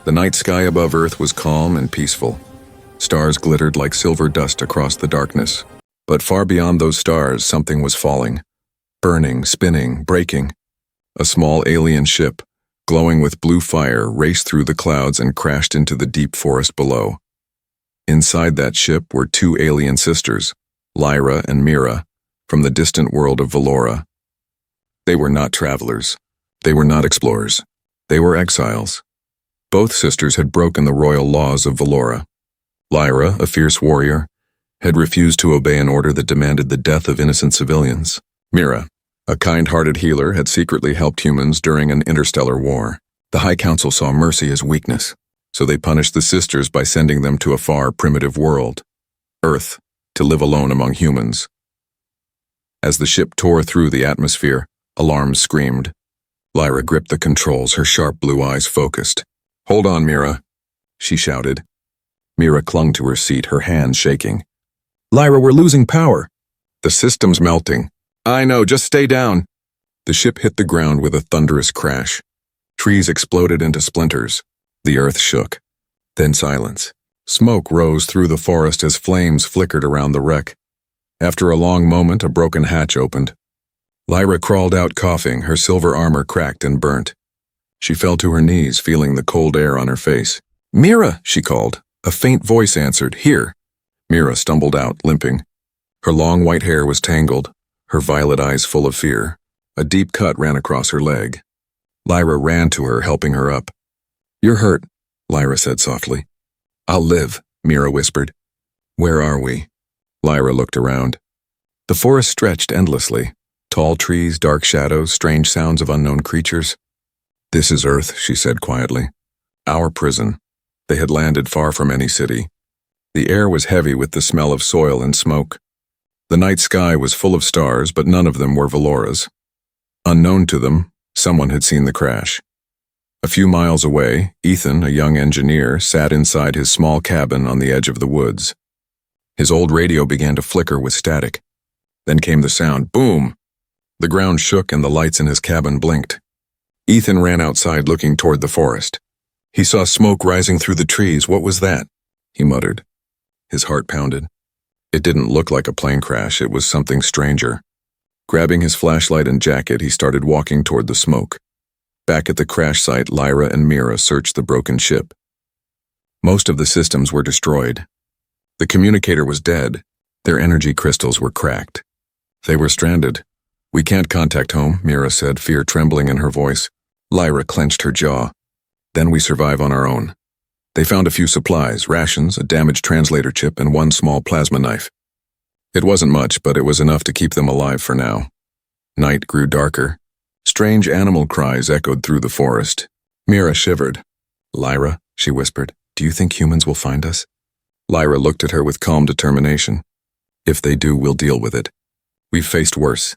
The night sky above Earth was calm and peaceful. Stars glittered like silver dust across the darkness. But far beyond those stars, something was falling. Burning, spinning, breaking. A small alien ship, glowing with blue fire, raced through the clouds and crashed into the deep forest below. Inside that ship were two alien sisters, Lyra and Mira, from the distant world of Valora. They were not travelers. They were not explorers. They were exiles. Both sisters had broken the royal laws of Valora. Lyra, a fierce warrior, had refused to obey an order that demanded the death of innocent civilians. Mira, a kind-hearted healer, had secretly helped humans during an interstellar war. The High Council saw mercy as weakness, so they punished the sisters by sending them to a far, primitive world, Earth, to live alone among humans. As the ship tore through the atmosphere, alarms screamed. Lyra gripped the controls, her sharp blue eyes focused. "Hold on, Mira," she shouted. Mira clung to her seat, her hands shaking. "Lyra, we're losing power." "The system's melting." "I know, just stay down." The ship hit the ground with a thunderous crash. Trees exploded into splinters. The earth shook. Then silence. Smoke rose through the forest as flames flickered around the wreck. After a long moment, a broken hatch opened. Lyra crawled out coughing, her silver armor cracked and burnt. She fell to her knees, feeling the cold air on her face. "Mira," she called. A faint voice answered, "Here." Mira stumbled out, limping. Her long white hair was tangled, her violet eyes full of fear. A deep cut ran across her leg. Lyra ran to her, helping her up. "You're hurt," Lyra said softly. "I'll live," Mira whispered. "Where are we?" Lyra looked around. The forest stretched endlessly. Tall trees, dark shadows, strange sounds of unknown creatures. "This is Earth," she said quietly. "Our prison." They had landed far from any city. The air was heavy with the smell of soil and smoke. The night sky was full of stars, but none of them were Valora's. Unknown to them, someone had seen the crash. A few miles away, Ethan, a young engineer, sat inside his small cabin on the edge of the woods. His old radio began to flicker with static. Then came the sound, boom! The ground shook and the lights in his cabin blinked. Ethan ran outside looking toward the forest. He saw smoke rising through the trees. "What was that?" he muttered. His heart pounded. It didn't look like a plane crash, it was something stranger. Grabbing his flashlight and jacket, he started walking toward the smoke. Back at the crash site, Lyra and Mira searched the broken ship. Most of the systems were destroyed. The communicator was dead. Their energy crystals were cracked. They were stranded. "We can't contact home," Mira said, fear trembling in her voice. Lyra clenched her jaw. "Then we survive on our own." They found a few supplies, rations, a damaged translator chip, and one small plasma knife. It wasn't much, but it was enough to keep them alive for now. Night grew darker. Strange animal cries echoed through the forest. Mira shivered. "Lyra," she whispered, "do you think humans will find us?" Lyra looked at her with calm determination. "If they do, we'll deal with it. We've faced worse."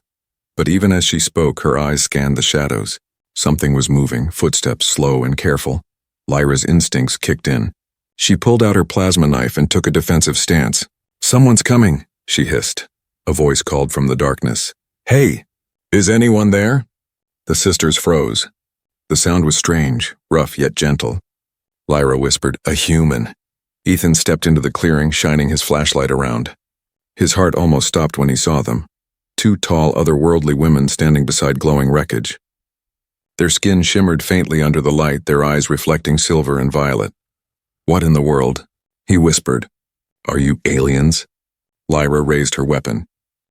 But even as she spoke, her eyes scanned the shadows. Something was moving, footsteps slow and careful. Lyra's instincts kicked in. She pulled out her plasma knife and took a defensive stance. "Someone's coming," she hissed. A voice called from the darkness. "Hey, is anyone there?" The sisters froze. The sound was strange, rough yet gentle. Lyra whispered, "A human." Ethan stepped into the clearing, shining his flashlight around. His heart almost stopped when he saw them. Two tall, otherworldly women standing beside glowing wreckage. Their skin shimmered faintly under the light, their eyes reflecting silver and violet. "What in the world?" he whispered. "Are you aliens?" Lyra raised her weapon.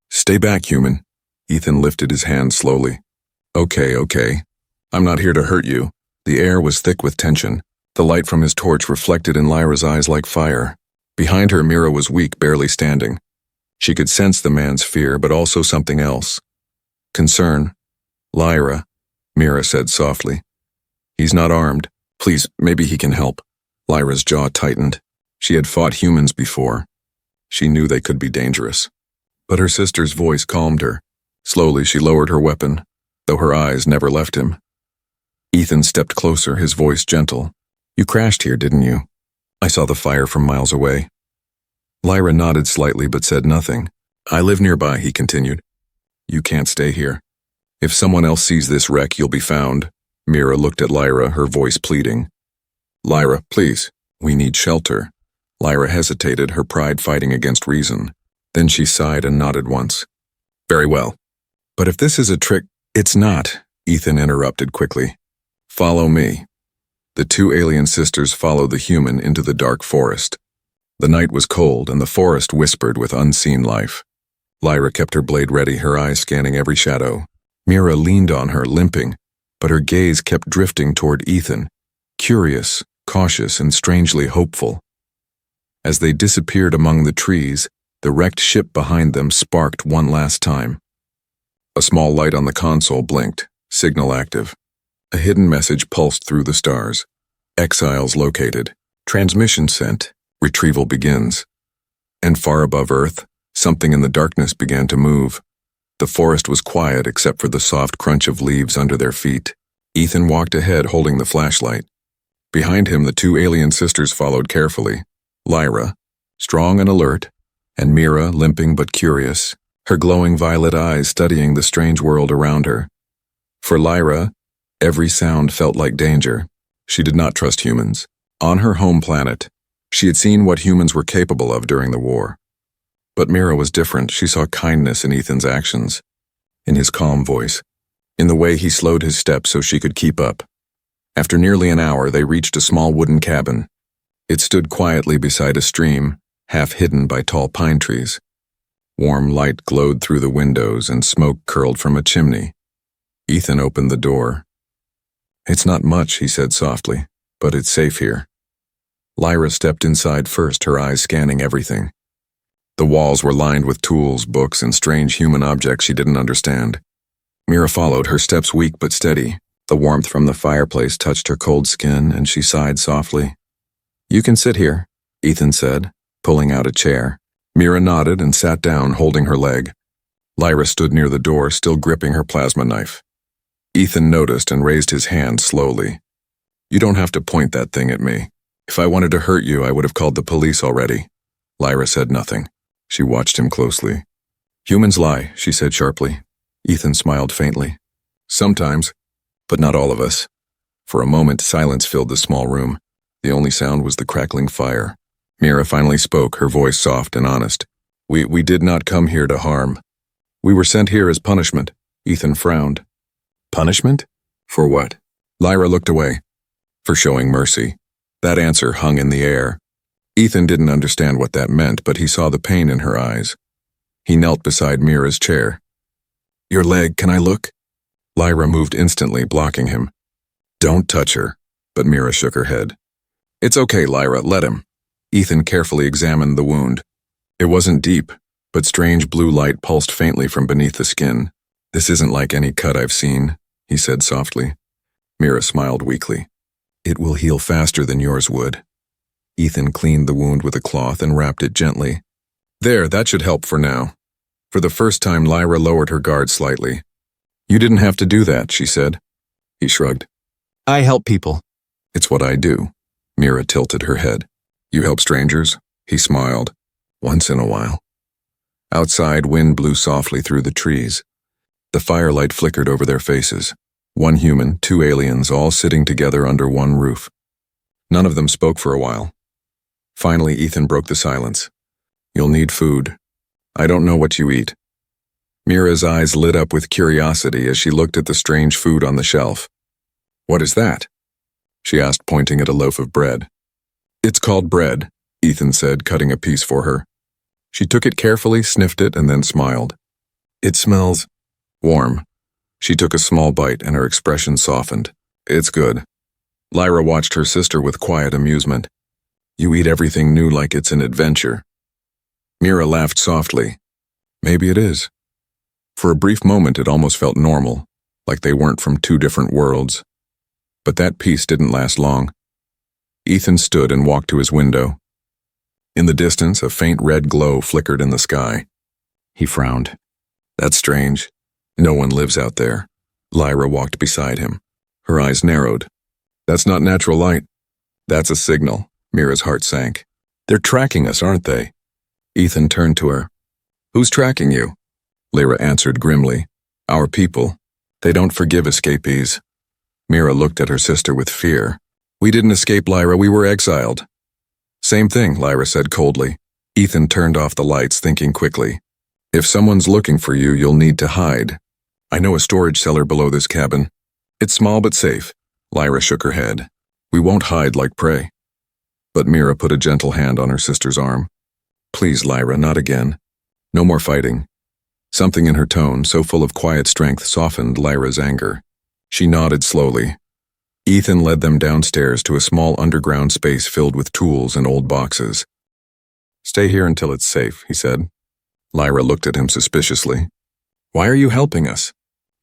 "Stay back, human." Ethan lifted his hand slowly. Okay. I'm not here to hurt you." The air was thick with tension. The light from his torch reflected in Lyra's eyes like fire. Behind her, Mira was weak, barely standing. She could sense the man's fear, but also something else. Concern. "Lyra," Mira said softly. "He's not armed. Please, maybe he can help." Lyra's jaw tightened. She had fought humans before. She knew they could be dangerous. But her sister's voice calmed her. Slowly, she lowered her weapon, though her eyes never left him. Ethan stepped closer, his voice gentle. "You crashed here, didn't you?" "I saw the fire from miles away." Lyra nodded slightly but said nothing. "I live nearby," he continued. "You can't stay here. If someone else sees this wreck, you'll be found." Mira looked at Lyra, her voice pleading. Lyra, please. We need shelter. Lyra hesitated, her pride fighting against reason. Then she sighed and nodded once. Very well. But if this is a trick— It's not, Ethan interrupted quickly. Follow me. The two alien sisters followed the human into the dark forest. The night was cold and the forest whispered with unseen life. Lyra kept her blade ready, her eyes scanning every shadow. Mira leaned on her, limping, but her gaze kept drifting toward Ethan, curious, cautious, and strangely hopeful. As they disappeared among the trees, the wrecked ship behind them sparked one last time. A small light on the console blinked, signal active. A hidden message pulsed through the stars. Exiles located. Transmission sent. Retrieval begins. And far above Earth, something in the darkness began to move. The forest was quiet except for the soft crunch of leaves under their feet. Ethan walked ahead holding the flashlight. Behind him, the two alien sisters followed carefully. Lyra, strong and alert, and Mira, limping but curious, her glowing violet eyes studying the strange world around her. For Lyra, every sound felt like danger. She did not trust humans. On her home planet, she had seen what humans were capable of during the war. But Mira was different. She saw kindness in Ethan's actions, in his calm voice, in the way he slowed his steps so she could keep up. After nearly an hour, they reached a small wooden cabin. It stood quietly beside a stream, half hidden by tall pine trees. Warm light glowed through the windows and smoke curled from a chimney. Ethan opened the door. It's not much, he said softly, but it's safe here. Lyra stepped inside first, her eyes scanning everything. The walls were lined with tools, books, and strange human objects she didn't understand. Mira followed, her steps weak but steady. The warmth from the fireplace touched her cold skin, and she sighed softly. You can sit here, Ethan said, pulling out a chair. Mira nodded and sat down, holding her leg. Lyra stood near the door, still gripping her plasma knife. Ethan noticed and raised his hand slowly. You don't have to point that thing at me. If I wanted to hurt you, I would have called the police already. Lyra said nothing. She watched him closely. Humans lie, she said sharply. Ethan smiled faintly. Sometimes, but not all of us. For a moment, silence filled the small room. The only sound was the crackling fire. Mira finally spoke, her voice soft and honest. We did not come here to harm. We were sent here as punishment. Ethan frowned. Punishment? For what? Lyra looked away. For showing mercy. That answer hung in the air. Ethan didn't understand what that meant, but he saw the pain in her eyes. He knelt beside Mira's chair. Your leg, can I look? Lyra moved instantly, blocking him. Don't touch her, but Mira shook her head. It's okay, Lyra, let him. Ethan carefully examined the wound. It wasn't deep, but strange blue light pulsed faintly from beneath the skin. This isn't like any cut I've seen, he said softly. Mira smiled weakly. It will heal faster than yours would. Ethan cleaned the wound with a cloth and wrapped it gently. There, that should help for now. For the first time, Lyra lowered her guard slightly. You didn't have to do that, she said. He shrugged. I help people. It's what I do. Mira tilted her head. You help strangers? He smiled. Once in a while. Outside, wind blew softly through the trees. The firelight flickered over their faces. One human, two aliens, all sitting together under one roof. None of them spoke for a while. Finally, Ethan broke the silence. You'll need food. I don't know what you eat. Mira's eyes lit up with curiosity as she looked at the strange food on the shelf. What is that? She asked, pointing at a loaf of bread. It's called bread, Ethan said, cutting a piece for her. She took it carefully, sniffed it, and then smiled. It smells warm. She took a small bite and her expression softened. It's good. Lyra watched her sister with quiet amusement. You eat everything new like it's an adventure. Mira laughed softly. Maybe it is. For a brief moment it almost felt normal, like they weren't from two different worlds. But that peace didn't last long. Ethan stood and walked to his window. In the distance, a faint red glow flickered in the sky. He frowned. That's strange. No one lives out there. Lyra walked beside him. Her eyes narrowed. That's not natural light. That's a signal. Mira's heart sank. They're tracking us, aren't they? Ethan turned to her. Who's tracking you? Lyra answered grimly. Our people. They don't forgive escapees. Mira looked at her sister with fear. We didn't escape, Lyra, we were exiled. Same thing, Lyra said coldly. Ethan turned off the lights, thinking quickly. If someone's looking for you, you'll need to hide. I know a storage cellar below this cabin. It's small but safe. Lyra shook her head. We won't hide like prey. But Mira put a gentle hand on her sister's arm. Please, Lyra, not again. No more fighting. Something in her tone, so full of quiet strength, softened Lyra's anger. She nodded slowly. Ethan led them downstairs to a small underground space filled with tools and old boxes. Stay here until it's safe, he said. Lyra looked at him suspiciously. Why are you helping us?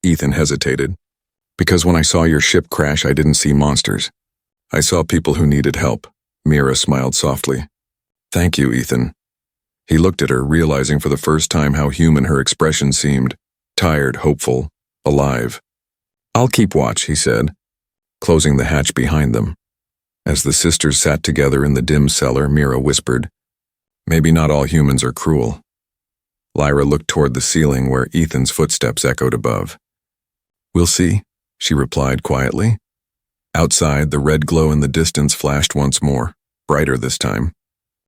Ethan hesitated. Because when I saw your ship crash, I didn't see monsters. I saw people who needed help. Mira smiled softly. Thank you, Ethan. He looked at her, realizing for the first time how human her expression seemed. Tired, hopeful, alive. I'll keep watch, he said, closing the hatch behind them. As the sisters sat together in the dim cellar, Mira whispered, Maybe not all humans are cruel. Lyra looked toward the ceiling where Ethan's footsteps echoed above. We'll see, she replied quietly. Outside, the red glow in the distance flashed once more, brighter this time.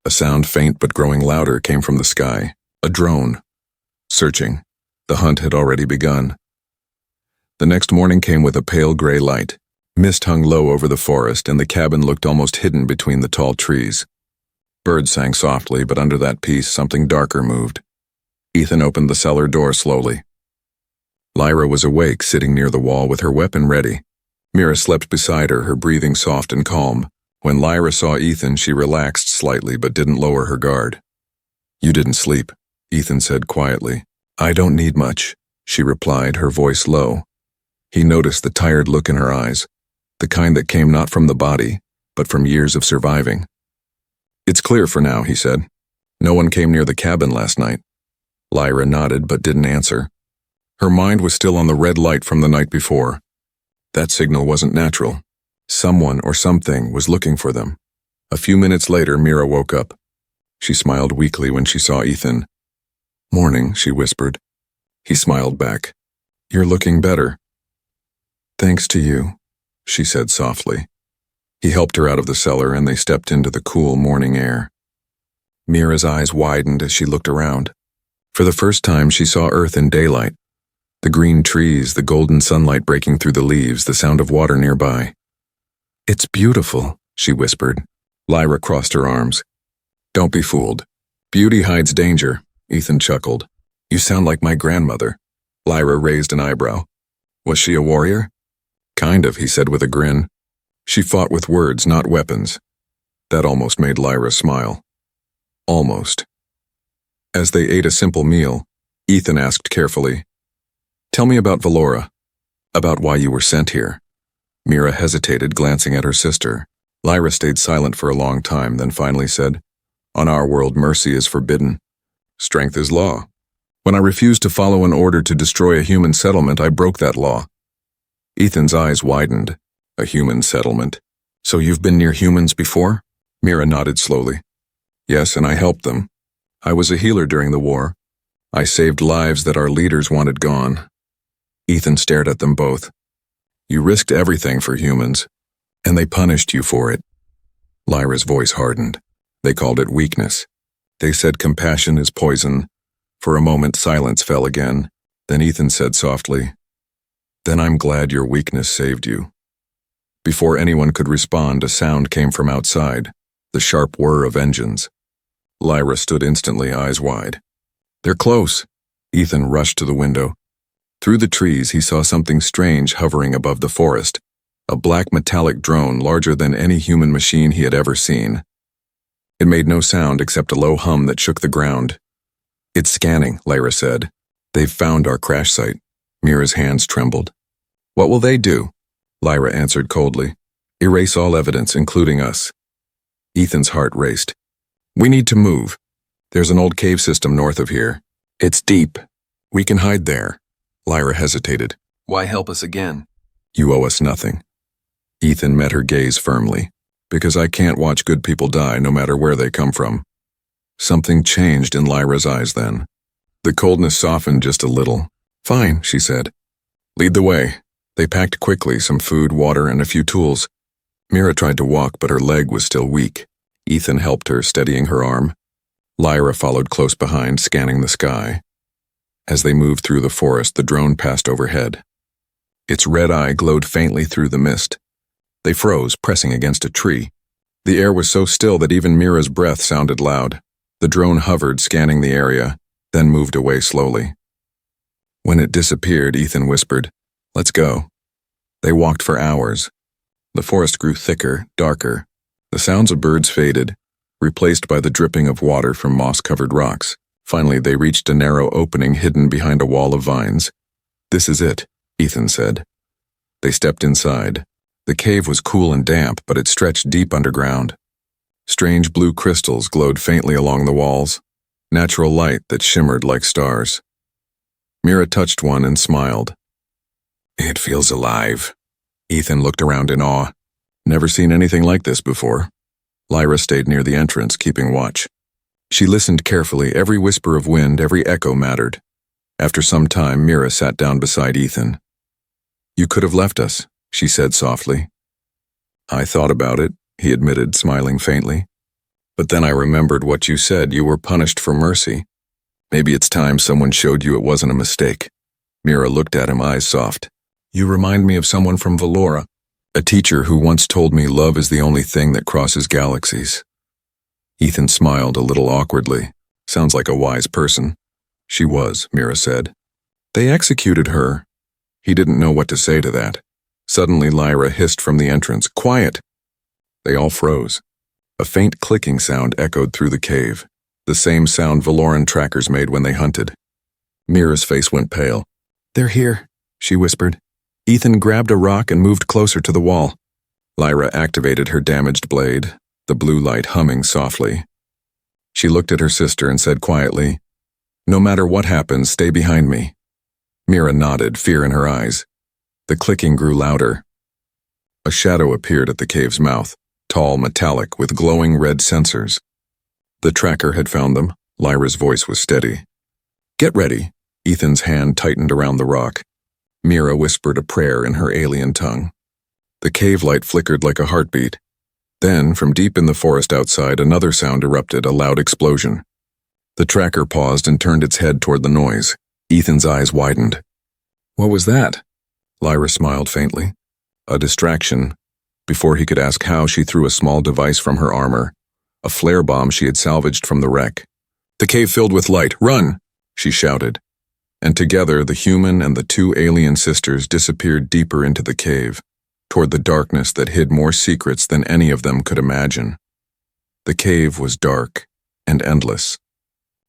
A sound faint but growing louder came from the sky. A drone. Searching. The hunt had already begun. The next morning came with a pale gray light. Mist hung low over the forest, and the cabin looked almost hidden between the tall trees. Birds sang softly, but under that peace something darker moved. Ethan opened the cellar door slowly. Lyra was awake, sitting near the wall with her weapon ready. Mira slept beside her, her breathing soft and calm. When Lyra saw Ethan, she relaxed slightly but didn't lower her guard. You didn't sleep, Ethan said quietly. I don't need much, she replied, her voice low. He noticed the tired look in her eyes, the kind that came not from the body, but from years of surviving. It's clear for now, he said. No one came near the cabin last night. Lyra nodded but didn't answer. Her mind was still on the red light from the night before. That signal wasn't natural. Someone or something was looking for them. A few minutes later, Mira woke up. She smiled weakly when she saw Ethan. Morning, she whispered. He smiled back. You're looking better. Thanks to you, she said softly. He helped her out of the cellar and they stepped into the cool morning air. Mira's eyes widened as she looked around. For the first time, she saw Earth in daylight. The green trees, the golden sunlight breaking through the leaves, the sound of water nearby. It's beautiful, she whispered. Lyra crossed her arms. Don't be fooled. Beauty hides danger, Ethan chuckled. You sound like my grandmother. Lyra raised an eyebrow. Was she a warrior? Kind of, he said with a grin. She fought with words, not weapons. That almost made Lyra smile. Almost. As they ate a simple meal, Ethan asked carefully, Tell me about Valora, about why you were sent here. Mira hesitated, glancing at her sister. Lyra stayed silent for a long time, then finally said, On our world, mercy is forbidden. Strength is law. When I refused to follow an order to destroy a human settlement, I broke that law. Ethan's eyes widened. A human settlement. So you've been near humans before? Mira nodded slowly. Yes, and I helped them. I was a healer during the war. I saved lives that our leaders wanted gone. Ethan stared at them both. You risked everything for humans, and they punished you for it. Lyra's voice hardened. They called it weakness. They said compassion is poison. For a moment, silence fell again. Then Ethan said softly, Then I'm glad your weakness saved you. Before anyone could respond, a sound came from outside, the sharp whir of engines. Lyra stood instantly, eyes wide. They're close. Ethan rushed to the window. Through the trees, he saw something strange hovering above the forest, a black metallic drone larger than any human machine he had ever seen. It made no sound except a low hum that shook the ground. It's scanning, Lyra said. They've found our crash site. Mira's hands trembled. What will they do? Lyra answered coldly. Erase all evidence, including us. Ethan's heart raced. We need to move. There's an old cave system north of here. It's deep. We can hide there. Lyra hesitated. Why help us again? You owe us nothing. Ethan met her gaze firmly. Because I can't watch good people die no matter where they come from. Something changed in Lyra's eyes then. The coldness softened just a little. Fine, she said. Lead the way. They packed quickly, some food, water, and a few tools. Mira tried to walk, but her leg was still weak. Ethan helped her, steadying her arm. Lyra followed close behind, scanning the sky. As they moved through the forest, the drone passed overhead. Its red eye glowed faintly through the mist. They froze, pressing against a tree. The air was so still that even Mira's breath sounded loud. The drone hovered, scanning the area, then moved away slowly. When it disappeared, Ethan whispered, "Let's go." They walked for hours. The forest grew thicker, darker. The sounds of birds faded, replaced by the dripping of water from moss-covered rocks. Finally, they reached a narrow opening hidden behind a wall of vines. "This is it," Ethan said. They stepped inside. The cave was cool and damp, but it stretched deep underground. Strange blue crystals glowed faintly along the walls, natural light that shimmered like stars. Mira touched one and smiled. "It feels alive." Ethan looked around in awe. Never seen anything like this before. Lyra stayed near the entrance, keeping watch. She listened carefully. Every whisper of wind, every echo mattered. After some time, Mira sat down beside Ethan. "You could have left us," she said softly. "I thought about it," he admitted, smiling faintly. "But then I remembered what you said. You were punished for mercy. Maybe it's time someone showed you it wasn't a mistake." Mira looked at him, eyes soft. "You remind me of someone from Valora, a teacher who once told me love is the only thing that crosses galaxies." Ethan smiled a little awkwardly. "Sounds like a wise person." "She was," Mira said. "They executed her." He didn't know what to say to that. Suddenly Lyra hissed from the entrance, "Quiet!" They all froze. A faint clicking sound echoed through the cave, the same sound Valoran trackers made when they hunted. Mira's face went pale. "They're here," she whispered. Ethan grabbed a rock and moved closer to the wall. Lyra activated her damaged blade, the blue light humming softly. She looked at her sister and said quietly, "No matter what happens, stay behind me." Mira nodded, fear in her eyes. The clicking grew louder. A shadow appeared at the cave's mouth, tall, metallic, with glowing red sensors. The tracker had found them. Lyra's voice was steady. "Get ready." Ethan's hand tightened around the rock. Mira whispered a prayer in her alien tongue. The cave light flickered like a heartbeat. Then, from deep in the forest outside, another sound erupted, a loud explosion. The tracker paused and turned its head toward the noise. Ethan's eyes widened. "What was that?" Lyra smiled faintly. "A distraction." Before he could ask how, she threw a small device from her armor, a flare bomb she had salvaged from the wreck. "The cave filled with light. Run!" she shouted. And together, the human and the two alien sisters disappeared deeper into the cave, toward the darkness that hid more secrets than any of them could imagine. The cave was dark and endless.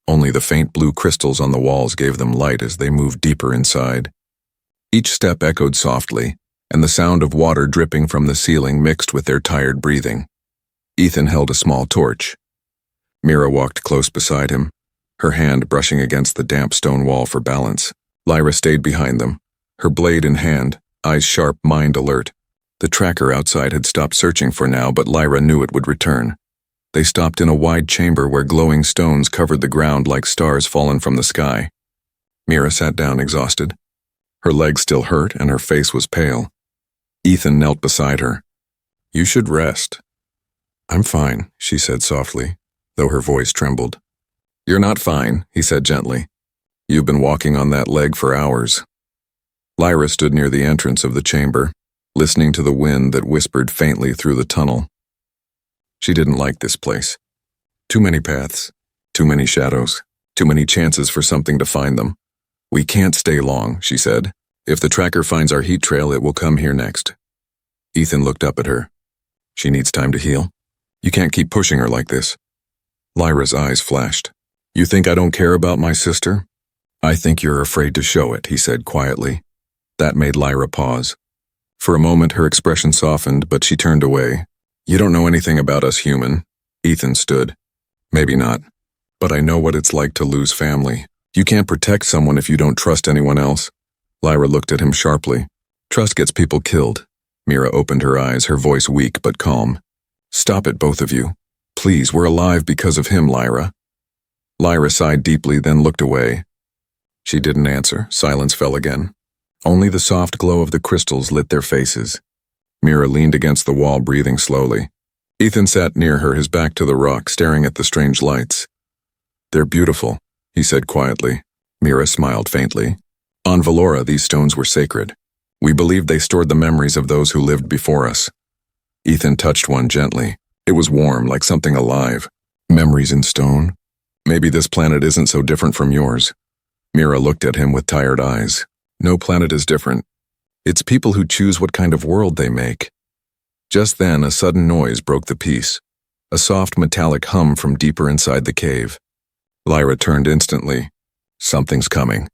Only the faint blue crystals on the walls gave them light as they moved deeper inside. Each step echoed softly, and the sound of water dripping from the ceiling mixed with their tired breathing. Ethan held a small torch. Mira walked close beside him, her hand brushing against the damp stone wall for balance. Lyra stayed behind them, her blade in hand, eyes sharp, mind alert. The tracker outside had stopped searching for now, but Lyra knew it would return. They stopped in a wide chamber where glowing stones covered the ground like stars fallen from the sky. Mira sat down exhausted. Her legs still hurt and her face was pale. Ethan knelt beside her. "You should rest." "I'm fine," she said softly, though her voice trembled. "You're not fine," he said gently. "You've been walking on that leg for hours." Lyra stood near the entrance of the chamber, listening to the wind that whispered faintly through the tunnel. She didn't like this place. Too many paths, too many shadows, too many chances for something to find them. "We can't stay long," she said. "If the tracker finds our heat trail, it will come here next." Ethan looked up at her. "She needs time to heal. You can't keep pushing her like this." Lyra's eyes flashed. "You think I don't care about my sister?" "I think you're afraid to show it," he said quietly. That made Lyra pause. For a moment her expression softened, but she turned away. "You don't know anything about us human." Ethan stood. "Maybe not. But I know what it's like to lose family. You can't protect someone if you don't trust anyone else." Lyra looked at him sharply. "Trust gets people killed." Mira opened her eyes, her voice weak but calm. "Stop it, both of you. Please, we're alive because of him, Lyra." Lyra sighed deeply, then looked away. She didn't answer. Silence fell again. Only the soft glow of the crystals lit their faces. Mira leaned against the wall, breathing slowly. Ethan sat near her, his back to the rock, staring at the strange lights. "They're beautiful," he said quietly. Mira smiled faintly. "On Valora, these stones were sacred. We believed they stored the memories of those who lived before us." Ethan touched one gently. It was warm, like something alive. "Memories in stone? Maybe this planet isn't so different from yours." Mira looked at him with tired eyes. "No planet is different. It's people who choose what kind of world they make." Just then, a sudden noise broke the peace. A soft metallic hum from deeper inside the cave. Lyra turned instantly. "Something's coming."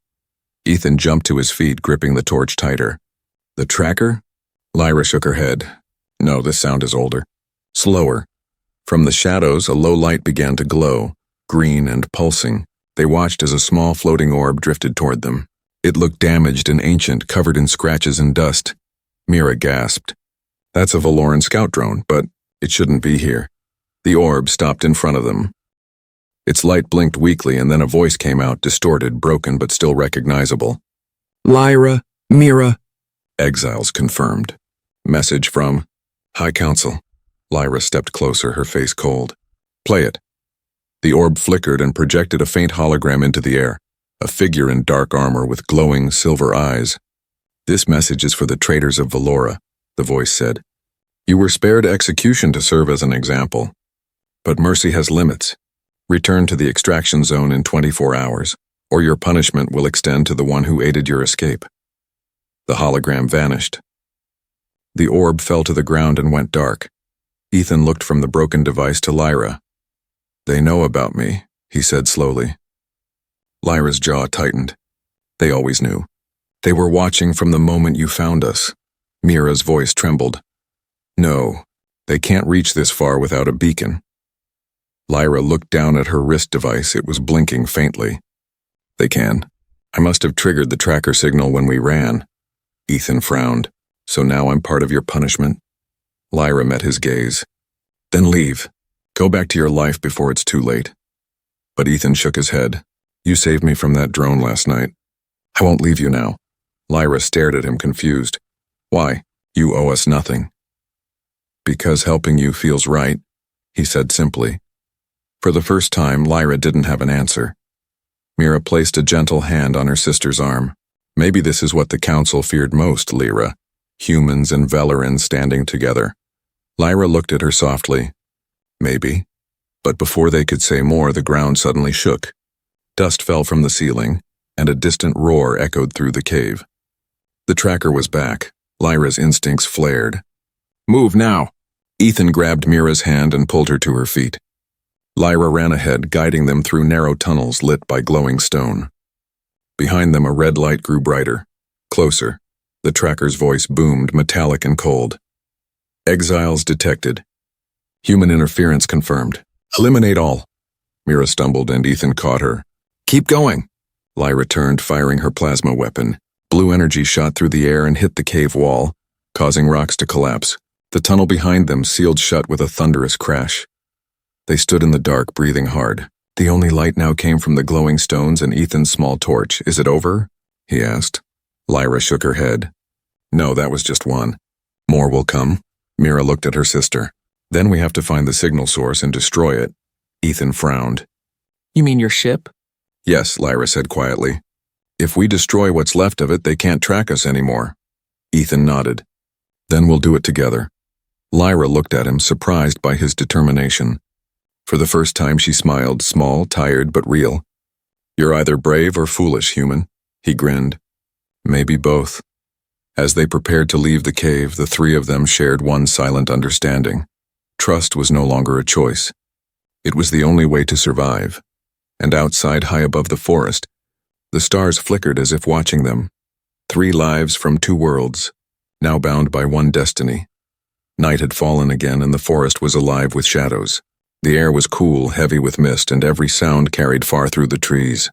Ethan jumped to his feet, gripping the torch tighter. "The tracker?" Lyra shook her head. "No, this sound is older." Slower. From the shadows, a low light began to glow, green and pulsing. They watched as a small floating orb drifted toward them. It looked damaged and ancient, covered in scratches and dust. Mira gasped. "That's a Valoran scout drone, but it shouldn't be here." The orb stopped in front of them. Its light blinked weakly, and then a voice came out, distorted, broken, but still recognizable. "Lyra, Mira." "Exiles confirmed." "Message from High Council." Lyra stepped closer, her face cold. "Play it." The orb flickered and projected a faint hologram into the air, a figure in dark armor with glowing silver eyes. "This message is for the traitors of Valora," the voice said. "You were spared execution to serve as an example. But mercy has limits. Return to the extraction zone in 24 hours, or your punishment will extend to the one who aided your escape." The hologram vanished. The orb fell to the ground and went dark. Ethan looked from the broken device to Lyra. "They know about me," he said slowly. Lyra's jaw tightened. "They always knew. They were watching from the moment you found us." Mira's voice trembled. "No, they can't reach this far without a beacon." Lyra looked down at her wrist device. It was blinking faintly. "They can. I must have triggered the tracker signal when we ran." Ethan frowned. "So now I'm part of your punishment?" Lyra met his gaze. "Then leave. Go back to your life before it's too late." But Ethan shook his head. "You saved me from that drone last night. I won't leave you now." Lyra stared at him, confused. "Why? You owe us nothing." "Because helping you feels right," he said simply. For the first time, Lyra didn't have an answer. Mira placed a gentle hand on her sister's arm. "Maybe this is what the Council feared most, Lyra. Humans and Valorans standing together." Lyra looked at her softly. "Maybe." But before they could say more, the ground suddenly shook. Dust fell from the ceiling, and a distant roar echoed through the cave. The tracker was back. Lyra's instincts flared. "Move now!" Ethan grabbed Mira's hand and pulled her to her feet. Lyra ran ahead, guiding them through narrow tunnels lit by glowing stone. Behind them, a red light grew brighter. Closer. The tracker's voice boomed, metallic and cold. "Exiles detected. Human interference confirmed. Eliminate all." Mira stumbled and Ethan caught her. "Keep going!" Lyra turned, firing her plasma weapon. Blue energy shot through the air and hit the cave wall, causing rocks to collapse. The tunnel behind them sealed shut with a thunderous crash. They stood in the dark, breathing hard. The only light now came from the glowing stones and Ethan's small torch. "Is it over?" he asked. Lyra shook her head. "No, that was just one. More will come." Mira looked at her sister. "Then we have to find the signal source and destroy it." Ethan frowned. "You mean your ship?" "Yes," Lyra said quietly. "If we destroy what's left of it, they can't track us anymore." Ethan nodded. "Then we'll do it together." Lyra looked at him, surprised by his determination. For the first time she smiled, small, tired, but real. "You're either brave or foolish, human." He grinned. "Maybe both." As they prepared to leave the cave, the three of them shared one silent understanding. Trust was no longer a choice. It was the only way to survive. And outside, high above the forest, the stars flickered as if watching them. 3 lives from 2 worlds, now bound by one destiny. Night had fallen again, and the forest was alive with shadows. The air was cool, heavy with mist, and every sound carried far through the trees.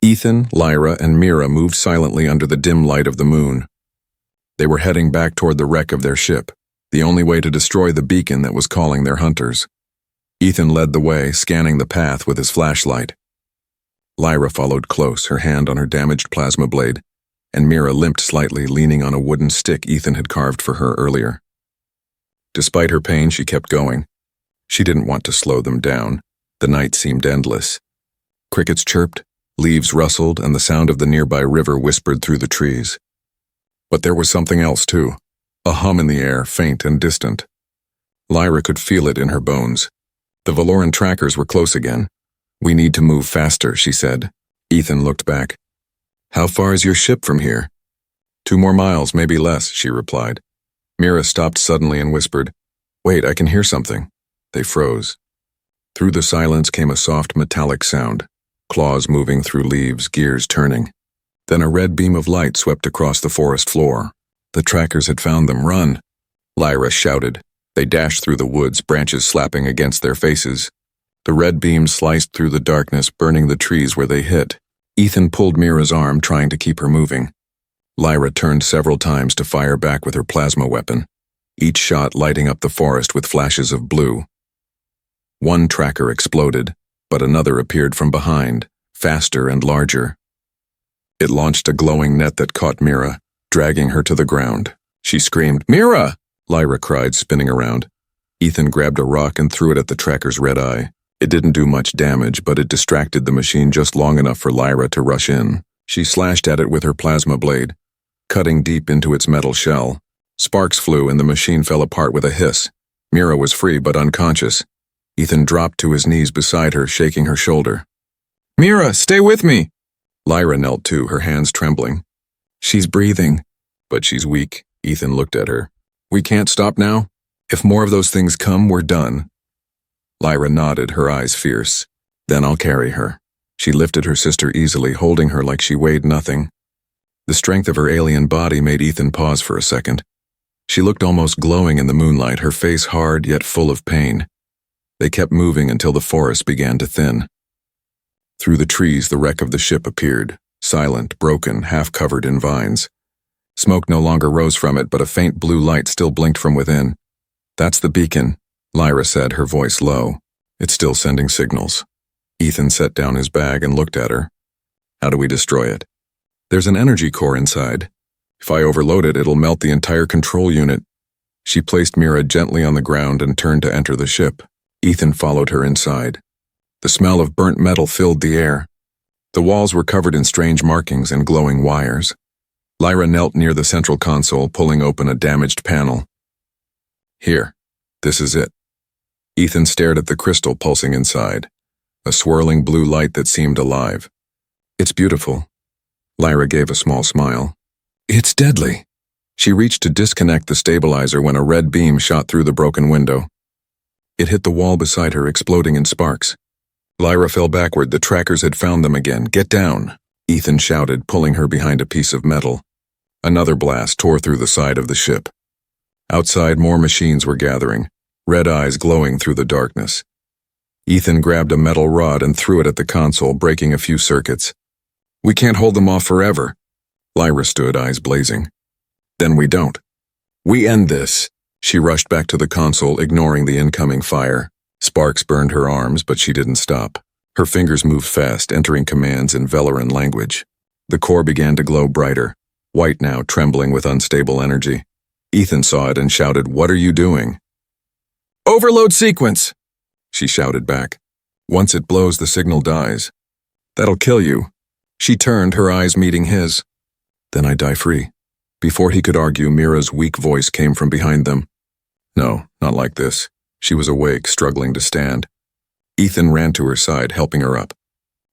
Ethan, Lyra, and Mira moved silently under the dim light of the moon. They were heading back toward the wreck of their ship, the only way to destroy the beacon that was calling their hunters. Ethan led the way, scanning the path with his flashlight. Lyra followed close, her hand on her damaged plasma blade, and Mira limped slightly, leaning on a wooden stick Ethan had carved for her earlier. Despite her pain, she kept going. She didn't want to slow them down. The night seemed endless. Crickets chirped, leaves rustled, and the sound of the nearby river whispered through the trees. But there was something else, too. A hum in the air, faint and distant. Lyra could feel it in her bones. The Valoran trackers were close again. "We need to move faster," she said. Ethan looked back. "How far is your ship from here?" "2 more miles, maybe less," she replied. Mira stopped suddenly and whispered, "Wait, I can hear something." They froze. Through the silence came a soft metallic sound, claws moving through leaves, gears turning. Then a red beam of light swept across the forest floor. The trackers had found them. "Run!" Lyra shouted. They dashed through the woods, branches slapping against their faces. The red beam sliced through the darkness, burning the trees where they hit. Ethan pulled Mira's arm, trying to keep her moving. Lyra turned several times to fire back with her plasma weapon, each shot lighting up the forest with flashes of blue. One tracker exploded, but another appeared from behind, faster and larger. It launched a glowing net that caught Mira, dragging her to the ground. She screamed, "Mira!" Lyra cried, spinning around. Ethan grabbed a rock and threw it at the tracker's red eye. It didn't do much damage, but it distracted the machine just long enough for Lyra to rush in. She slashed at it with her plasma blade, cutting deep into its metal shell. Sparks flew and the machine fell apart with a hiss. Mira was free but unconscious. Ethan dropped to his knees beside her, shaking her shoulder. "Mira, stay with me!" Lyra knelt too, her hands trembling. "She's breathing, but she's weak." Ethan looked at her. "We can't stop now? If more of those things come, we're done." Lyra nodded, her eyes fierce. "Then I'll carry her." She lifted her sister easily, holding her like she weighed nothing. The strength of her alien body made Ethan pause for a second. She looked almost glowing in the moonlight, her face hard yet full of pain. They kept moving until the forest began to thin. Through the trees, the wreck of the ship appeared, silent, broken, half covered in vines. Smoke no longer rose from it, but a faint blue light still blinked from within. "That's the beacon," Lyra said, her voice low. "It's still sending signals." Ethan set down his bag and looked at her. "How do we destroy it?" "There's an energy core inside. If I overload it, it'll melt the entire control unit." She placed Mira gently on the ground and turned to enter the ship. Ethan followed her inside. The smell of burnt metal filled the air. The walls were covered in strange markings and glowing wires. Lyra knelt near the central console, pulling open a damaged panel. "Here, this is it." Ethan stared at the crystal pulsing inside, a swirling blue light that seemed alive. "It's beautiful." Lyra gave a small smile. "It's deadly." She reached to disconnect the stabilizer when a red beam shot through the broken window. It hit the wall beside her, exploding in sparks. Lyra fell backward. The trackers had found them again. "Get down," Ethan shouted, pulling her behind a piece of metal. Another blast tore through the side of the ship. Outside, more machines were gathering, red eyes glowing through the darkness. Ethan grabbed a metal rod and threw it at the console, breaking a few circuits. "We can't hold them off forever." Lyra stood, eyes blazing. "Then we don't. We end this." She rushed back to the console, ignoring the incoming fire. Sparks burned her arms, but she didn't stop. Her fingers moved fast, entering commands in Valoran language. The core began to glow brighter, white now, trembling with unstable energy. Ethan saw it and shouted, "What are you doing?" "Overload sequence," she shouted back. "Once it blows, the signal dies." "That'll kill you." She turned, her eyes meeting his. "Then I die free." Before he could argue, Mira's weak voice came from behind them. "No, not like this." She was awake, struggling to stand. Ethan ran to her side, helping her up.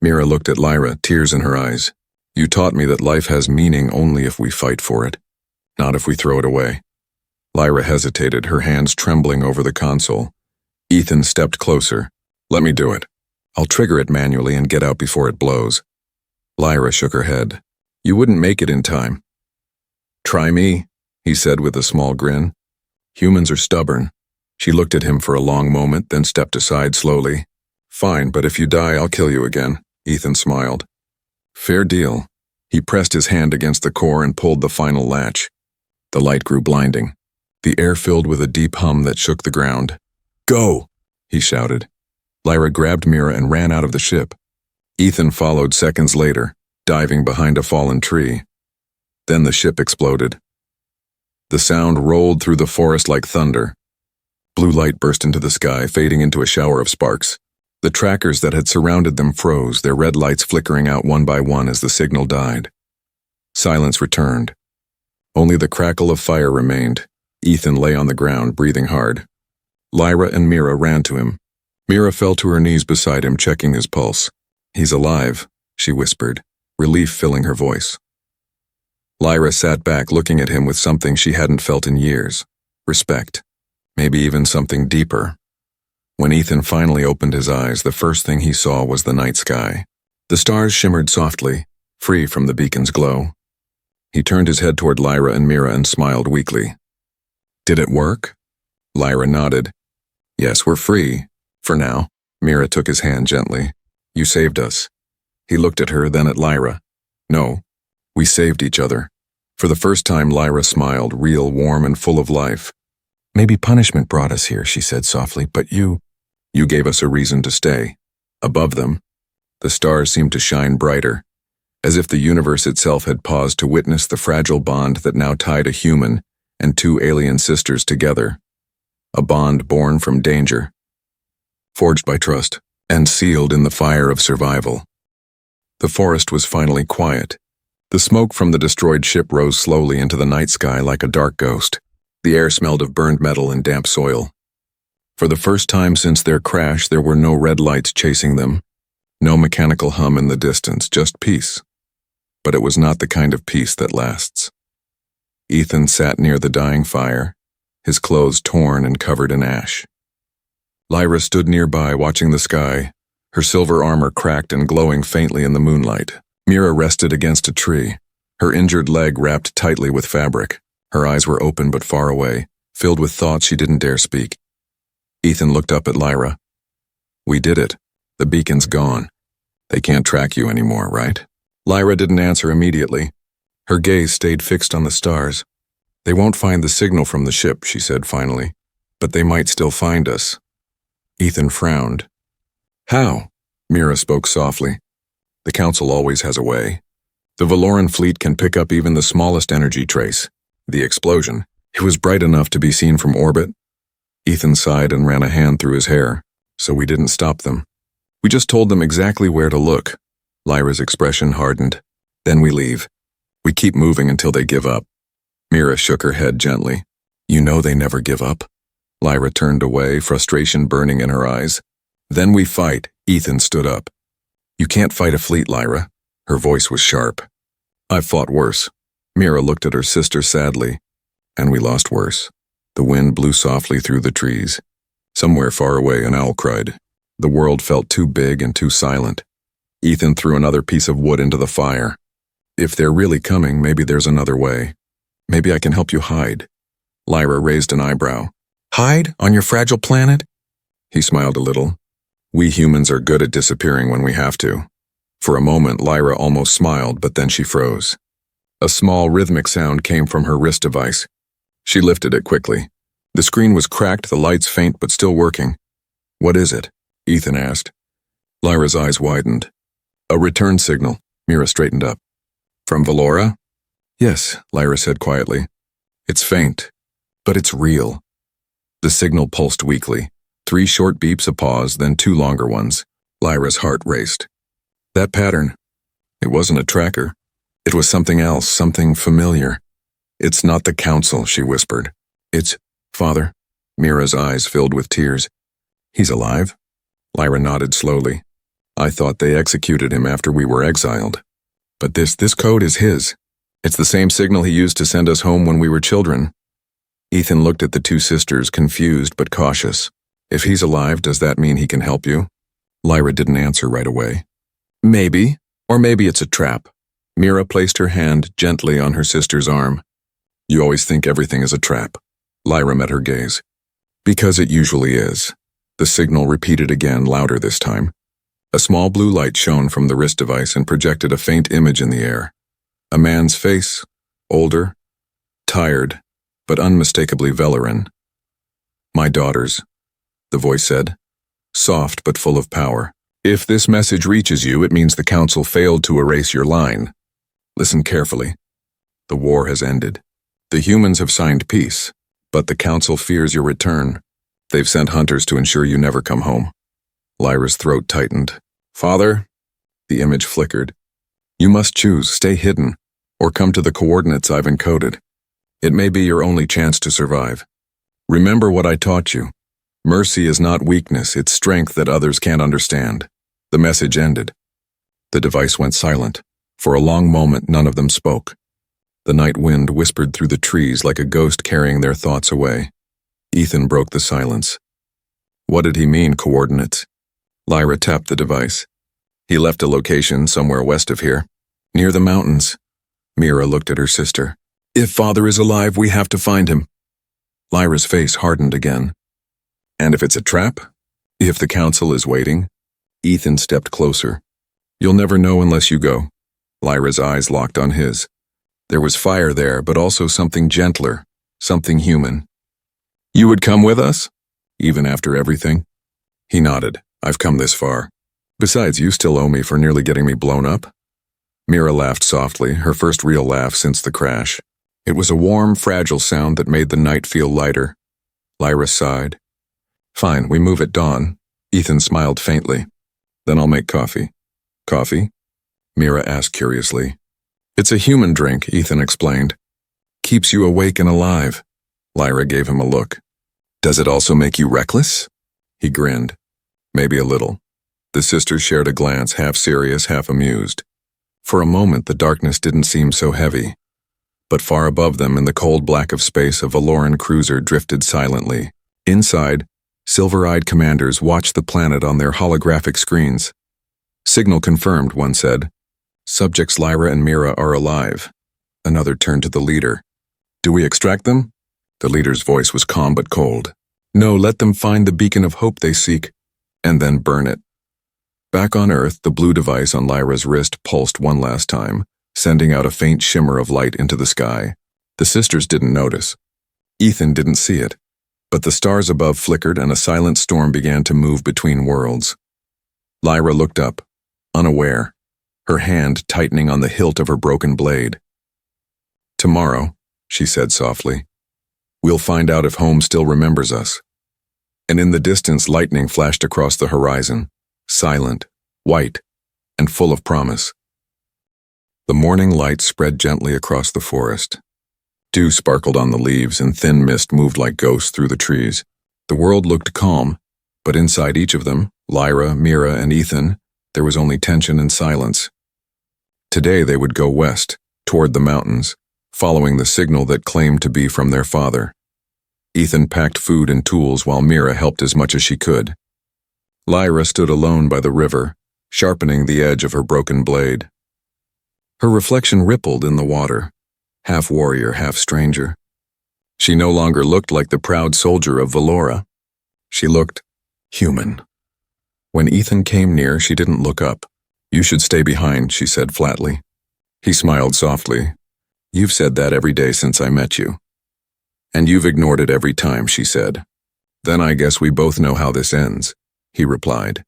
Mira looked at Lyra, tears in her eyes. "You taught me that life has meaning only if we fight for it, not if we throw it away." Lyra hesitated, her hands trembling over the console. Ethan stepped closer. "Let me do it. I'll trigger it manually and get out before it blows." Lyra shook her head. "You wouldn't make it in time." "Try me," he said with a small grin. "Humans are stubborn." She looked at him for a long moment, then stepped aside slowly. "Fine, but if you die, I'll kill you again," Ethan smiled. "Fair deal." He pressed his hand against the core and pulled the final latch. The light grew blinding. The air filled with a deep hum that shook the ground. "Go!" he shouted. Lyra grabbed Mira and ran out of the ship. Ethan followed seconds later, diving behind a fallen tree. Then the ship exploded. The sound rolled through the forest like thunder. Blue light burst into the sky, fading into a shower of sparks. The trackers that had surrounded them froze, their red lights flickering out one by one as the signal died. Silence returned. Only the crackle of fire remained. Ethan lay on the ground, breathing hard. Lyra and Mira ran to him. Mira fell to her knees beside him, checking his pulse. "He's alive," she whispered, relief filling her voice. Lyra sat back, looking at him with something she hadn't felt in years. Respect. Maybe even something deeper. When Ethan finally opened his eyes, the first thing he saw was the night sky. The stars shimmered softly, free from the beacon's glow. He turned his head toward Lyra and Mira and smiled weakly. "Did it work?" Lyra nodded. "Yes, we're free. For now." Mira took his hand gently. "You saved us." He looked at her, then at Lyra. "No, we saved each other." For the first time, Lyra smiled, real, warm, and full of life. "Maybe punishment brought us here," she said softly, "but you gave us a reason to stay." Above them, the stars seemed to shine brighter, as if the universe itself had paused to witness the fragile bond that now tied a human and two alien sisters together. A bond born from danger, forged by trust, and sealed in the fire of survival. The forest was finally quiet. The smoke from the destroyed ship rose slowly into the night sky like a dark ghost. The air smelled of burned metal and damp soil. For the first time since their crash, there were no red lights chasing them, no mechanical hum in the distance, just peace. But it was not the kind of peace that lasts. Ethan sat near the dying fire, his clothes torn and covered in ash. Lyra stood nearby, watching the sky, her silver armor cracked and glowing faintly in the moonlight. Mira rested against a tree, her injured leg wrapped tightly with fabric. Her eyes were open but far away, filled with thoughts she didn't dare speak. Ethan looked up at Lyra. "We did it. The beacon's gone. They can't track you anymore, right?" Lyra didn't answer immediately. Her gaze stayed fixed on the stars. "They won't find the signal from the ship," she said finally, "but they might still find us." Ethan frowned. "How?" Mira spoke softly. "The Council always has a way. The Valoran fleet can pick up even the smallest energy trace. The explosion. It was bright enough to be seen from orbit." Ethan sighed and ran a hand through his hair. "So we didn't stop them. We just told them exactly where to look." Lyra's expression hardened. "Then we leave. We keep moving until they give up." Mira shook her head gently. "You know they never give up." Lyra turned away, frustration burning in her eyes. "Then we fight." Ethan stood up. "You can't fight a fleet, Lyra." Her voice was sharp. "I've fought worse." Mira looked at her sister sadly. "And we lost worse." The wind blew softly through the trees. Somewhere far away, an owl cried. The world felt too big and too silent. Ethan threw another piece of wood into the fire. "If they're really coming, maybe there's another way. Maybe I can help you hide." Lyra raised an eyebrow. "Hide? On your fragile planet?" He smiled a little. "We humans are good at disappearing when we have to." For a moment, Lyra almost smiled, but then she froze. A small rhythmic sound came from her wrist device. She lifted it quickly. The screen was cracked, the lights faint but still working. "What is it?" Ethan asked. Lyra's eyes widened. "A return signal." Mira straightened up. "From Valora?" "Yes," Lyra said quietly. "It's faint, but it's real." The signal pulsed weakly. 3 short beeps, a pause, then 2 longer ones. Lyra's heart raced. That pattern. It wasn't a tracker. It was something else, something familiar. "It's not the Council," she whispered. "It's Father." Mira's eyes filled with tears. "He's alive?" Lyra nodded slowly. "I thought they executed him after we were exiled. But this code is his. It's the same signal he used to send us home when we were children." Ethan looked at the 2 sisters, confused but cautious. "If he's alive, does that mean he can help you?" Lyra didn't answer right away. "Maybe, or maybe it's a trap." Mira placed her hand gently on her sister's arm. "You always think everything is a trap." Lyra met her gaze. "Because it usually is." The signal repeated again, louder this time. A small blue light shone from the wrist device and projected a faint image in the air. A man's face, older, tired, but unmistakably Valoran. "My daughters," the voice said, soft but full of power. "If this message reaches you, it means the Council failed to erase your line. Listen carefully. The war has ended. The humans have signed peace, but the Council fears your return. They've sent hunters to ensure you never come home. Lyra's throat tightened. Father? The image flickered. You must choose, stay hidden, or come to the coordinates I've encoded. It may be your only chance to survive. Remember what I taught you. Mercy is not weakness, it's strength that others can't understand. The message ended. The device went silent. For a long moment, none of them spoke. The night wind whispered through the trees like a ghost carrying their thoughts away. Ethan broke the silence. What did he mean, coordinates? Lyra tapped the device. He left a location somewhere west of here, near the mountains. Mira looked at her sister. If Father is alive, we have to find him. Lyra's face hardened again. And if it's a trap? If the council is waiting? Ethan stepped closer. You'll never know unless you go. Lyra's eyes locked on his. There was fire there, but also something gentler, something human. You would come with us? Even after everything? He nodded. I've come this far. Besides, you still owe me for nearly getting me blown up. Mira laughed softly, her first real laugh since the crash. It was a warm, fragile sound that made the night feel lighter. Lyra sighed. Fine, we move at dawn. Ethan smiled faintly. Then I'll make coffee. Coffee? Mira asked curiously. It's a human drink, Ethan explained. Keeps you awake and alive. Lyra gave him a look. Does it also make you reckless? He grinned. Maybe a little. The sisters shared a glance, half serious, half amused. For a moment, the darkness didn't seem so heavy. But far above them, in the cold black of space, a Valoran cruiser drifted silently. Inside, silver-eyed commanders watched the planet on their holographic screens. Signal confirmed, one said. Subjects Lyra and Mira are alive. Another turned to the leader. Do we extract them? The leader's voice was calm but cold. No, let them find the beacon of hope they seek, and then burn it. Back on Earth, the blue device on Lyra's wrist pulsed one last time, sending out a faint shimmer of light into the sky. The sisters didn't notice. Ethan didn't see it, but the stars above flickered and a silent storm began to move between worlds. Lyra looked up, unaware, her hand tightening on the hilt of her broken blade. Tomorrow, she said softly, we'll find out if home still remembers us. And in the distance, lightning flashed across the horizon, silent, white, and full of promise. The morning light spread gently across the forest. Dew sparkled on the leaves and thin mist moved like ghosts through the trees. The world looked calm, but inside each of them, Lyra, Mira, and Ethan, there was only tension and silence. Today they would go west, toward the mountains, following the signal that claimed to be from their father. Ethan packed food and tools while Mira helped as much as she could. Lyra stood alone by the river, sharpening the edge of her broken blade. Her reflection rippled in the water, half warrior, half stranger. She no longer looked like the proud soldier of Valora. She looked human. When Ethan came near, she didn't look up. You should stay behind, she said flatly. He smiled softly. You've said that every day since I met you. And you've ignored it every time, she said. Then I guess we both know how this ends, he replied.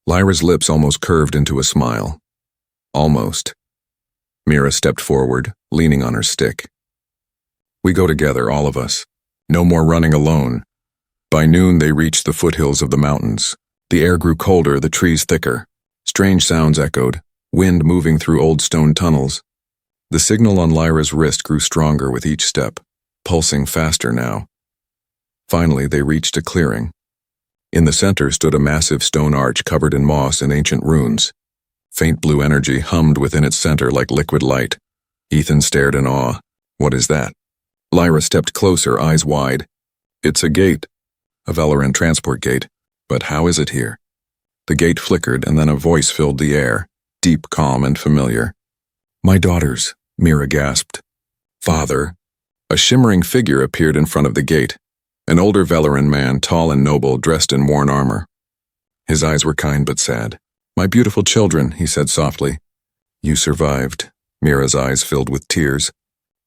Lyra's lips almost curved into a smile. Almost. Mira stepped forward, leaning on her stick. We go together, all of us. No more running alone. By noon they reached the foothills of the mountains. The air grew colder, the trees thicker. Strange sounds echoed, wind moving through old stone tunnels. The signal on Lyra's wrist grew stronger with each step, pulsing faster now. Finally, they reached a clearing. In the center stood a massive stone arch covered in moss and ancient runes. Faint blue energy hummed within its center like liquid light. Ethan stared in awe. What is that? Lyra stepped closer, eyes wide. It's a gate. A Valoran transport gate. But how is it here? The gate flickered and then a voice filled the air, deep, calm, and familiar. My daughters, Mira gasped. Father. A shimmering figure appeared in front of the gate. An older Valoran man, tall and noble, dressed in worn armor. His eyes were kind but sad. My beautiful children, he said softly. You survived. Mira's eyes filled with tears.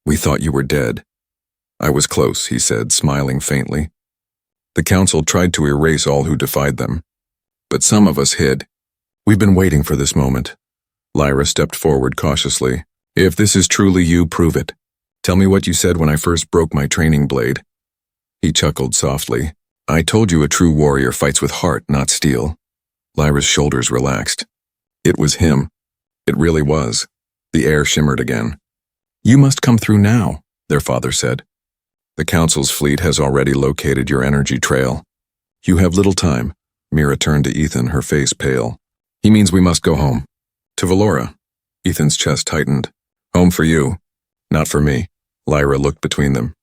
We thought you were dead. I was close, he said, smiling faintly. The council tried to erase all who defied them. But some of us hid. We've been waiting for this moment. Lyra stepped forward cautiously. If this is truly you, prove it. Tell me what you said when I first broke my training blade. He chuckled softly. I told you a true warrior fights with heart, not steel. Lyra's shoulders relaxed. It was him. It really was. The air shimmered again. You must come through now, their father said. The Council's fleet has already located your energy trail. You have little time. Mira turned to Ethan, her face pale. He means we must go home. To Valora. Ethan's chest tightened. Home for you, not for me. Lyra looked between them.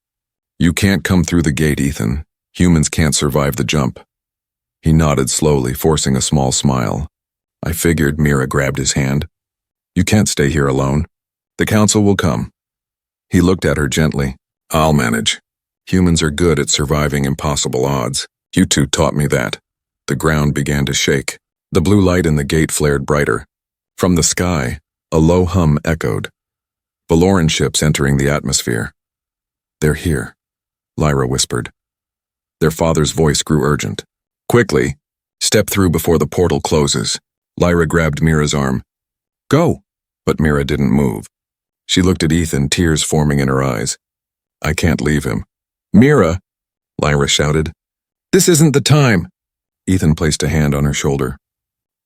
You can't come through the gate, Ethan. Humans can't survive the jump. He nodded slowly, forcing a small smile. I figured. Mira grabbed his hand. You can't stay here alone. The Council will come. He looked at her gently. I'll manage. Humans are good at surviving impossible odds. You two taught me that. The ground began to shake. The blue light in the gate flared brighter. From the sky, a low hum echoed. Valoran ships entering the atmosphere. They're here, Lyra whispered. Their father's voice grew urgent. Quickly, step through before the portal closes. Lyra grabbed Mira's arm. Go! But Mira didn't move. She looked at Ethan, tears forming in her eyes. I can't leave him. Mira! Lyra shouted. This isn't the time! Ethan placed a hand on her shoulder.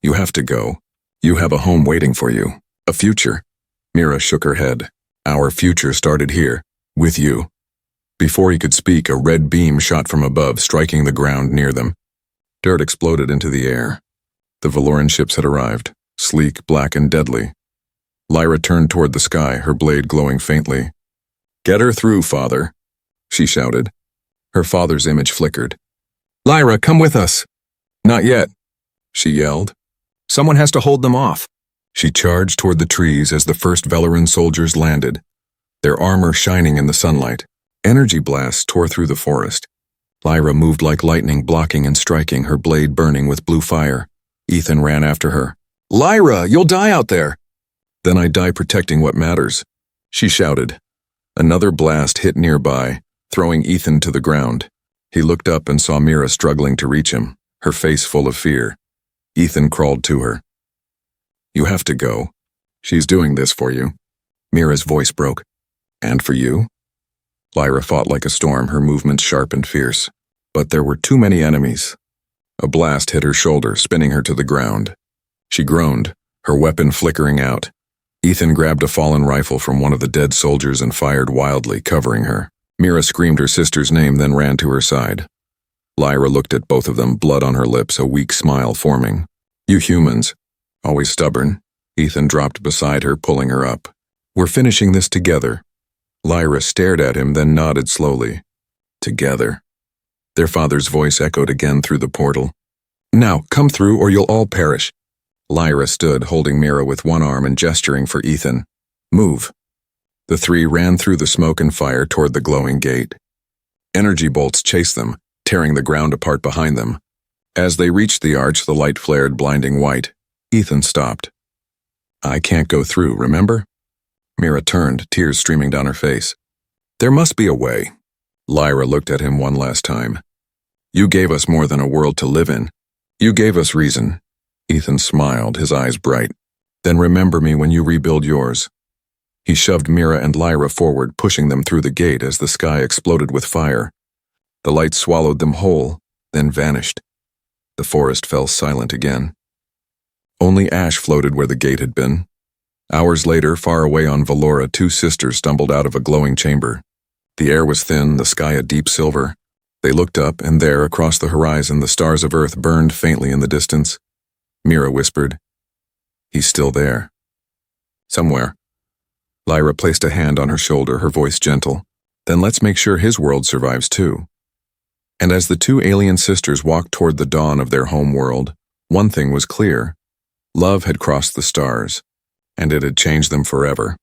You have to go. You have a home waiting for you. A future. Mira shook her head. Our future started here, with you. Before he could speak, a red beam shot from above, striking the ground near them. Dirt exploded into the air. The Valoran ships had arrived, sleek, black, and deadly. Lyra turned toward the sky, her blade glowing faintly. Get her through, father, she shouted. Her father's image flickered. Lyra, come with us. Not yet, she yelled. Someone has to hold them off. She charged toward the trees as the first Valoran soldiers landed, their armor shining in the sunlight. Energy blasts tore through the forest. Lyra moved like lightning, blocking and striking, her blade burning with blue fire. Ethan ran after her. Lyra, you'll die out there! Then I die protecting what matters, she shouted. Another blast hit nearby, throwing Ethan to the ground. He looked up and saw Mira struggling to reach him, her face full of fear. Ethan crawled to her. You have to go. She's doing this for you. Mira's voice broke. And for you? Lyra fought like a storm, her movements sharp and fierce. But there were too many enemies. A blast hit her shoulder, spinning her to the ground. She groaned, her weapon flickering out. Ethan grabbed a fallen rifle from one of the dead soldiers and fired wildly, covering her. Mira screamed her sister's name, then ran to her side. Lyra looked at both of them, blood on her lips, a weak smile forming. You humans, always stubborn. Ethan dropped beside her, pulling her up. We're finishing this together. Lyra stared at him, then nodded slowly. Together. Their father's voice echoed again through the portal. Now, come through or you'll all perish. Lyra stood, holding Mira with one arm and gesturing for Ethan. Move. The three ran through the smoke and fire toward the glowing gate. Energy bolts chased them, tearing the ground apart behind them. As they reached the arch, the light flared blinding white. Ethan stopped. I can't go through, remember? Mira turned, tears streaming down her face. There must be a way. Lyra looked at him one last time. You gave us more than a world to live in. You gave us reason. Ethan smiled, his eyes bright. Then remember me when you rebuild yours. He shoved Mira and Lyra forward, pushing them through the gate as the sky exploded with fire. The light swallowed them whole, then vanished. The forest fell silent again. Only ash floated where the gate had been. Hours later, far away on Valora, two sisters stumbled out of a glowing chamber. The air was thin, the sky a deep silver. They looked up, and there, across the horizon, the stars of Earth burned faintly in the distance. Mira whispered, He's still there. Somewhere. Lyra placed a hand on her shoulder, her voice gentle. Then let's make sure his world survives too. And as the two alien sisters walked toward the dawn of their home world, one thing was clear. Love had crossed the stars, and it had changed them forever.